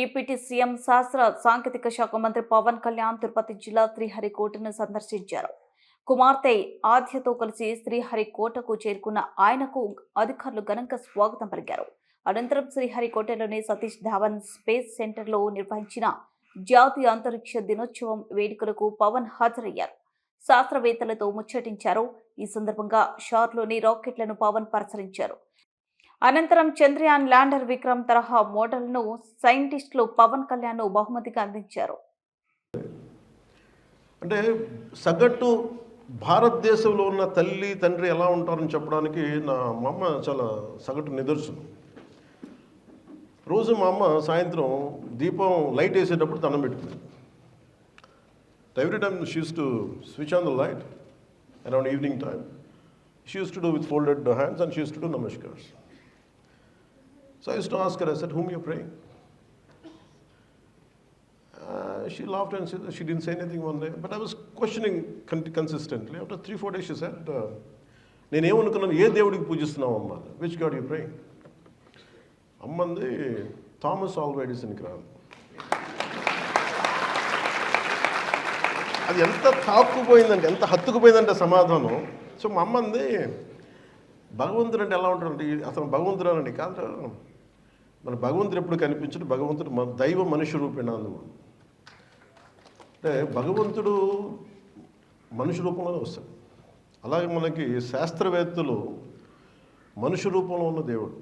Deputy CM శాస్త్ర సాంకేతిక శాఖ మంత్రి పవన్ కళ్యాణ్ తిరుపతి జిల్లా శ్రీహరికోటను సందర్శించారు. కుమార్తె ఆద్యతో కలిసి శ్రీహరికోటకు చేరుకున్న ఆయనకు అధికారులు ఘనంగా స్వాగతం పలికారు. అనంతరం శ్రీహరికోటలోని సతీష్ ధావన్ స్పేస్ సెంటర్లో నిర్వహించిన జాతీయ అంతరిక్ష దినోత్సవం వేడుకలకు పవన్ హాజరయ్యారు. శాస్త్రవేత్తలతో ముచ్చటించారు. ఈ సందర్భంగా షార్లోని రాకెట్లను పవన్ పరిశీలించారు. అనంతరం చంద్రయాన్ ల్యాండర్ విక్రమ్ తరహా మోడల్ను సైంటిస్టులు పవన్ కళ్యాణ్ బహుమతిగా అందించారు. అంటే సగటు భారతదేశంలో ఉన్న తల్లి తండ్రి ఎలా ఉంటారని చెప్పడానికి నా మా అమ్మ చాలా సగటు నిదర్శనం. రోజు మా అమ్మ సాయంత్రం దీపం లైట్ వేసేటప్పుడు దండం పెట్టుకుంది. Every time she use to switch on the light around evening time. She use to do with folded hands and she use to do నమస్కార్స్. So I used to ask her, I said, whom you're praying? She laughed and she didn't say anything one day. But I was questioning consistently. After 3-4 days she said, నేను ఏమనుకున్నాను, ఏ దేవుడికి పూజిస్తున్నావు అమ్మ? Which God you praying? అమ్మంది Thomas Alva ఎడిసన్కి రాదు. అది ఎంత తాక్కుపోయిందంటే, ఎంత హత్తుకుపోయిందంటే సమాధానం. సో మా అమ్మంది భగవంతుడు అంటే ఎలా ఉంటాడంటే, అతను భగవంతుడు అనండి కాదు, మన భగవంతుడు ఎప్పుడు కనిపించడు, భగవంతుడు దైవ మనుష్య రూపేణ అందుకు. అంటే భగవంతుడు మనుష్య రూపంలోనే వస్తాడు. అలాగే మనకి శాస్త్రవేత్తలు మనుష్య రూపంలో ఉన్న దేవుడు.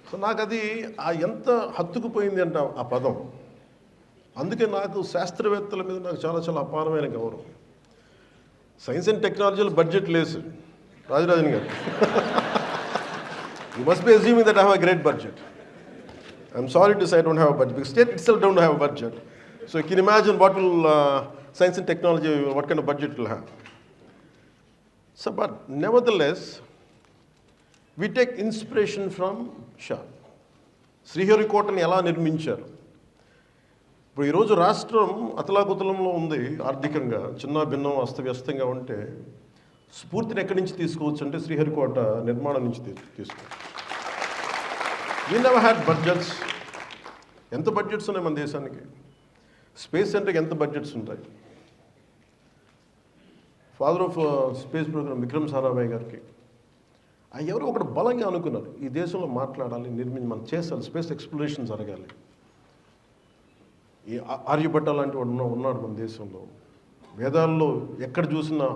సో నాకు అది ఎంత హత్తుకుపోయింది అంట ఆ పదం. అందుకే నాకు శాస్త్రవేత్తల మీద నాకు చాలా చాలా అపారమైన గౌరవం. సైన్స్ అండ్ టెక్నాలజీలో బడ్జెట్ లేదు రాజరాజన్ గారు. You must be assuming that I have a great budget. I'm sorry to say I don't have a budget because state itself don't have a budget. So you can imagine what will science and technology what kind of budget will have. So but nevertheless we take inspiration from SHAR. శ్రీహరికోటని ఎలా నిర్మించారు? ఇప్పుడు ఈరోజు రాష్ట్రం అతలాకుతలంలో ఉంది ఆర్థికంగా, చిన్న భిన్నం అస్తవ్యస్తంగా ఉంటే స్ఫూర్తిని ఎక్కడి నుంచి తీసుకోవచ్చు అంటే శ్రీహరికోట నిర్మాణం నుంచి తీసుకోవచ్చు. We never had budgets. ఎంత బడ్జెట్స్ ఉన్నాయి మన దేశానికి? స్పేస్ సెంటర్కి ఎంత బడ్జెట్స్ ఉంటాయి? Father of space program Vikram Sarabhai గారికి ఎవరో ఒకటి బలంగా అనుకున్నారు, ఈ దేశంలో మాట్లాడాలి, మనం చేయాలి, స్పేస్ ఎక్స్ప్లోరేషన్ జరగాలి. ఈ ఆర్యభట్ట లాంటి వాడు ఉన్నాడు మన దేశంలో. వేదాల్లో ఎక్కడ చూసినా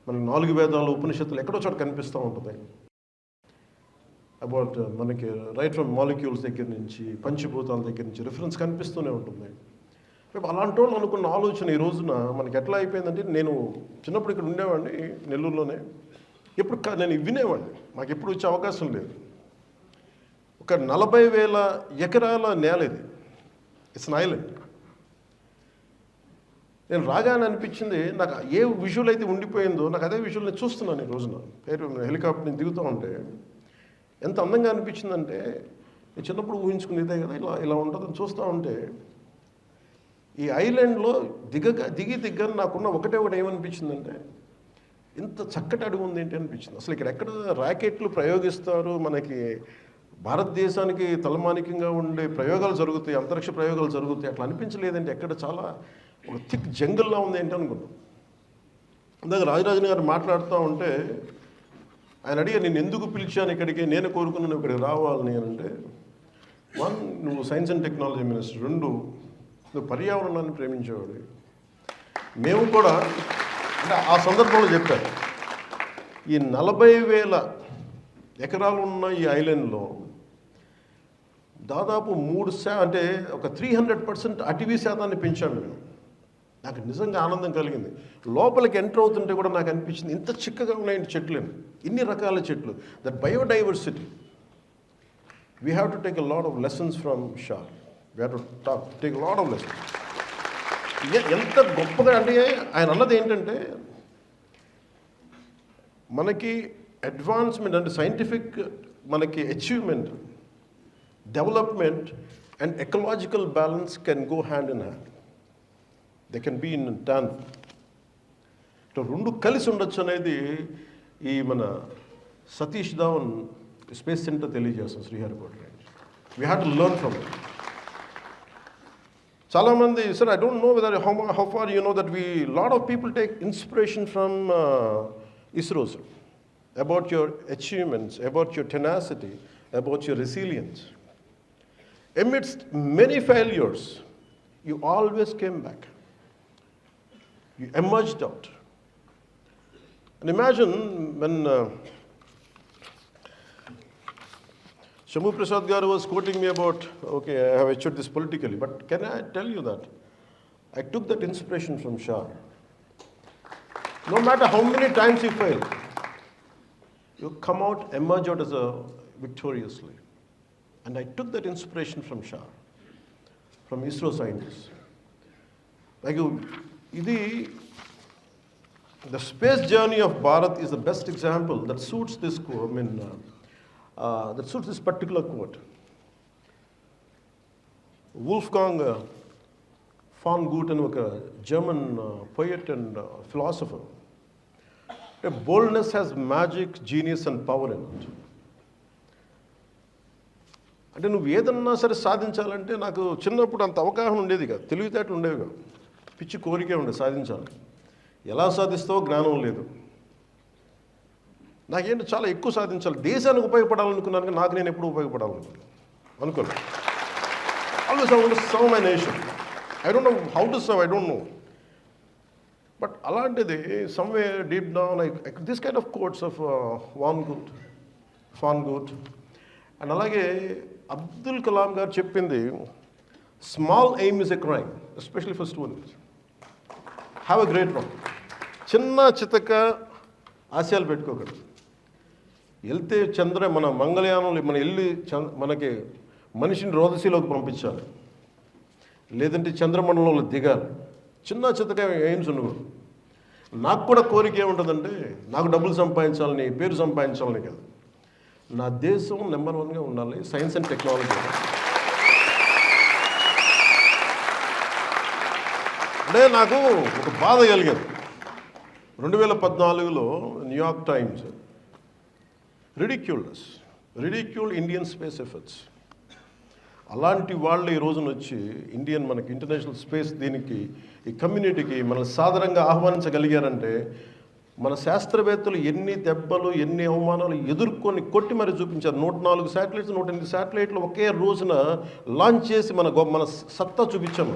మన 4 వేదాలు ఉపనిషత్తులు ఎక్కడో చోట కనిపిస్తూ ఉంటుంది. అబౌట్ మనకి రైట్ ఫ్రమ్ మాలిక్యూల్స్ దగ్గర నుంచి పంచభూతాల దగ్గర నుంచి రిఫరెన్స్ కనిపిస్తూనే ఉంటుంది. అలాంటి వాళ్ళు అనుకున్న ఆలోచన ఈ రోజున మనకి ఎట్లా అయిపోయిందంటే, నేను చిన్నప్పుడు ఇక్కడ ఉండేవాడిని నెల్లూరులోనే. ఎప్పుడు నేను వినేవాడిని, మాకు ఎప్పుడు వచ్చే అవకాశం లేదు. ఒక 40,000 ఎకరాల నేల ఇది. It's an island. నేను రాగానే అనిపించింది, నాకు ఏ విజువల్ అయితే ఉండిపోయిందో నాకు అదే విజువల్ నేను చూస్తున్నాను ఈ రోజున. హెలికాప్టర్ నేను దిగుతూ ఉంటే ఎంత అందంగా అనిపించిందంటే, నేను చిన్నప్పుడు ఊహించుకుని ఇదే కదా, ఇలా ఉంటుందని చూస్తూ ఉంటే ఈ ఐలాండ్లో దిగి నాకున్న ఒకటే ఏమనిపించిందంటే, ఇంత చక్కటి అడుగు ఉంది ఏంటి అనిపించింది. అసలు ఇక్కడ ఎక్కడ రాకెట్లు ప్రయోగిస్తారు, మనకి భారతదేశానికి తలమానికంగా ఉండే ప్రయోగాలు జరుగుతాయి, అంతరిక్ష ప్రయోగాలు జరుగుతాయి, అట్లా అనిపించలేదంటే ఎక్కడ చాలా ఒక థిక్ జంగిల్లా ఉంది ఏంటి అనుకున్నాం. ఇందాక రాజరాజన్ గారు మాట్లాడుతూ ఉంటే ఆయన అడిగా, నేను ఎందుకు పిలిచాను ఇక్కడికి, నేను కోరుకున్నాను ఇక్కడికి రావాలని అంటే, 1 నువ్వు సైన్స్ అండ్ టెక్నాలజీ మినిస్టర్, 2 నువ్వు పర్యావరణాన్ని ప్రేమించేవాడు. మేము కూడా అంటే ఆ సందర్భంలో చెప్పారు, ఈ 40,000 ఎకరాలు ఉన్న ఈ ఐలాండ్లో దాదాపు అంటే ఒక 300% అటవీ శాతాన్ని పెంచాను నేను. నాకు నిజంగా ఆనందం కలిగింది. లోపలికి ఎంటర్ అవుతుంటే కూడా నాకు అనిపించింది, ఇంత చిక్కగా ఉన్నాయండి చెట్లు, ఇన్ని రకాల చెట్లు. That biodiversity we have to take a lot of lessons from Shah. We have to take lot of lessons. ఎంత గొప్పగా అంటే ఆయన అన్నది ఏంటంటే, మనకి అడ్వాన్స్మెంట్ అంటే సైంటిఫిక్ మనకి achievement, development and ecological balance can go hand in hand. They can be in turn. ఇట్లా 2 కలిసి ఉండొచ్చు అనేది ఈ మన సతీష్ ధావన్ స్పేస్ సెంటర్ తెలియజేస్తాం Sriharikota range. We have to learn from it. చాలామంది sir I don't know whether how far you know that we lot of people take inspiration from ISRO sir, about your achievements, about your tenacity, about your resilience. Amidst many failures, you always came back. You emerged out. And imagine when Shamu Prasad Garu was quoting me about, okay, I have achieved this politically, but can I tell you that I took that inspiration from Shah. No matter how many times you fail, you come out, emerge out as a victoriously. And I took that inspiration from Shah, from ISRO scientists. Like, the space journey of Bharat is the best example that suits this that suits this particular quote. Wolfgang von Goethe, a German poet and philosopher, boldness has magic, genius and power in it. అంటే నువ్వు ఏదన్నా సరే సాధించాలంటే నాకు చిన్నప్పుడు అంత అవగాహన ఉండేది కాదు, తెలివితేటలు ఉండేవి కాదు, పిచ్చి కోరికే ఉండేది సాధించాలి. ఎలా సాధిస్తావో జ్ఞానం లేదు. నాకేంటి చాలా ఎక్కువ సాధించాలి, దేశానికి ఉపయోగపడాలనుకున్నాను, కానీ నాకు నేను ఎప్పుడు ఉపయోగపడాలనుకోను. Always I want to serve my nation. I don't know how to serve, I don't know. But అలాంటిది someway deep down this kind of quotes of Van Gogh and అలాగే అబ్దుల్ కలాం గారు చెప్పింది, small aim is a crime, especially for students. Have a great one. చిన్న చితక ఆశయాలు పెట్టుకోకూడదు. వెళ్తే మన మంగళయానంలో మనం వెళ్ళి మనకి మనిషిని రోదసీలోకి పంపించాలి, లేదంటే చంద్రమండలంలో దిగాలి. చిన్న చితక ఎయిమ్స్ ఉండకూడదు. నాకు కూడా కోరిక ఏముంటుందంటే, నాకు డబ్బులు సంపాదించాలని, పేరు సంపాదించాలని కాదు, నా దేశం నెంబర్ 1గా ఉండాలి సైన్స్ అండ్ టెక్నాలజీ. అంటే నాకు ఒక బాధ కలిగింది. 2014లో New York Times ridiculed Indian space efforts. అలాంటి వాళ్ళు ఈ రోజున వచ్చి మనకి ఇంటర్నేషనల్ స్పేస్ దీనికి, ఈ కమ్యూనిటీకి మనల్ని సాధారణంగా ఆహ్వానించగలిగారంటే, మన శాస్త్రవేత్తలు ఎన్ని దెబ్బలు, ఎన్ని అవమానాలు ఎదుర్కొని కొట్టి మరి చూపించారు. 104 శాటిలైట్స్, 108 శాటిలైట్లు ఒకే రోజున లాంచ్ చేసి మన సత్తా చూపించాము.